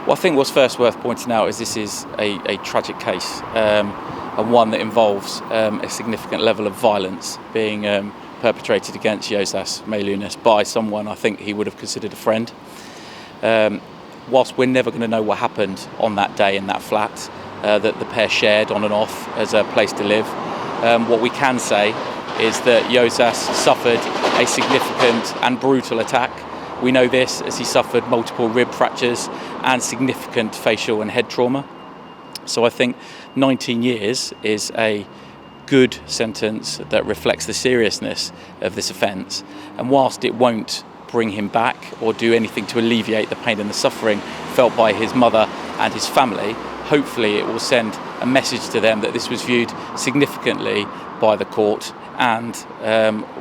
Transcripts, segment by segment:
Well, I think what's first worth pointing out is this is a tragic case, and one that involves a significant level of violence being perpetrated against Juozas Meilunas by someone I think he would have considered a friend. Whilst we're never going to know what happened on that day in that flat that the pair shared on and off as a place to live, what we can say is that Juozas suffered a significant and brutal attack. We know this as he suffered multiple rib fractures and significant facial and head trauma. So I think 19 years is a good sentence that reflects the seriousness of this offence. And whilst it won't bring him back or do anything to alleviate the pain and the suffering felt by his mother and his family, hopefully it will send a message to them that this was viewed significantly by the court and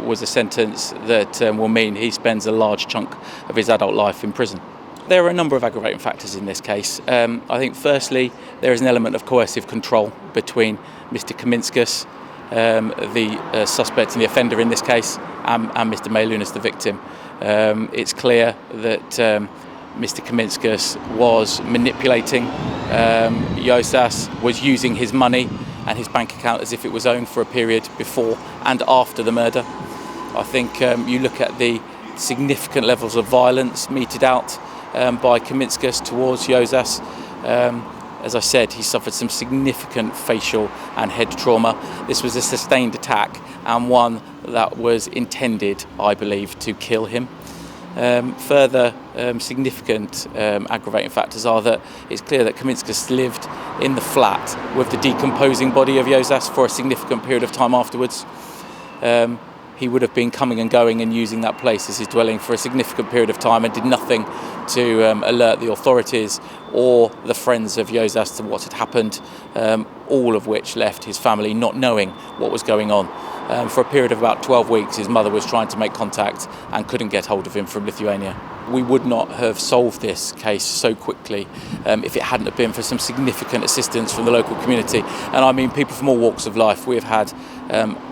was a sentence that will mean he spends a large chunk of his adult life in prison. There are a number of aggravating factors in this case. I think firstly there is an element of coercive control between Mr. Kaminskas, the suspect and the offender in this case, and Mr. Meilunas, the victim. It's clear that Mr. Kaminskas was manipulating Juozas, was using his money and his bank account as if it was owned for a period before and after the murder. I think you look at the significant levels of violence meted out by Kaminskas towards Juozas. As I said, he suffered some significant facial and head trauma. This was a sustained attack and one that was intended, I believe, to kill him. Further significant aggravating factors are that it's clear that Kaminskas lived in the flat with the decomposing body of Juozas for a significant period of time afterwards. He would have been coming and going and using that place as his dwelling for a significant period of time and did nothing to alert the authorities or the friends of Juozas to what had happened, all of which left his family not knowing what was going on. For a period of about 12 weeks, his mother was trying to make contact and couldn't get hold of him from Lithuania. We would not have solved this case so quickly if it hadn't have been for some significant assistance from the local community. And I mean people from all walks of life. We have had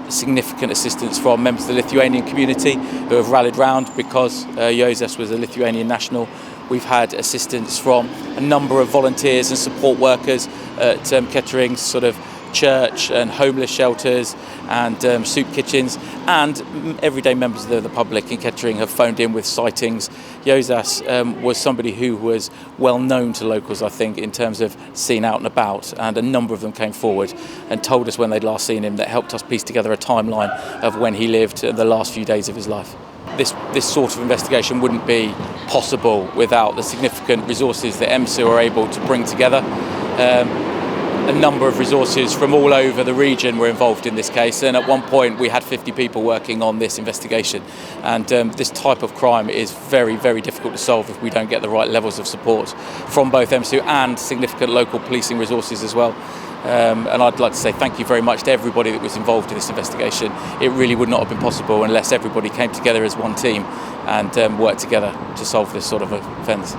significant assistance from members of the Lithuanian community who have rallied round because Juozas was a Lithuanian national. We've had assistance from a number of volunteers and support workers at Kettering's sort of church and homeless shelters and soup kitchens, and everyday members of the public in Kettering have phoned in with sightings. Juozas was somebody who was well known to locals, I think, in terms of seen out and about, and a number of them came forward and told us when they'd last seen him. That helped us piece together a timeline of when he lived the last few days of his life. This sort of investigation wouldn't be possible without the significant resources that EMSU are able to bring together. A number of resources from all over the region were involved in this case, and at one point we had 50 people working on this investigation, and this type of crime is very, very difficult to solve if we don't get the right levels of support from both EMSU and significant local policing resources as well. And I'd like to say thank you very much to everybody that was involved in this investigation. It really would not have been possible unless everybody came together as one team and worked together to solve this sort of offence.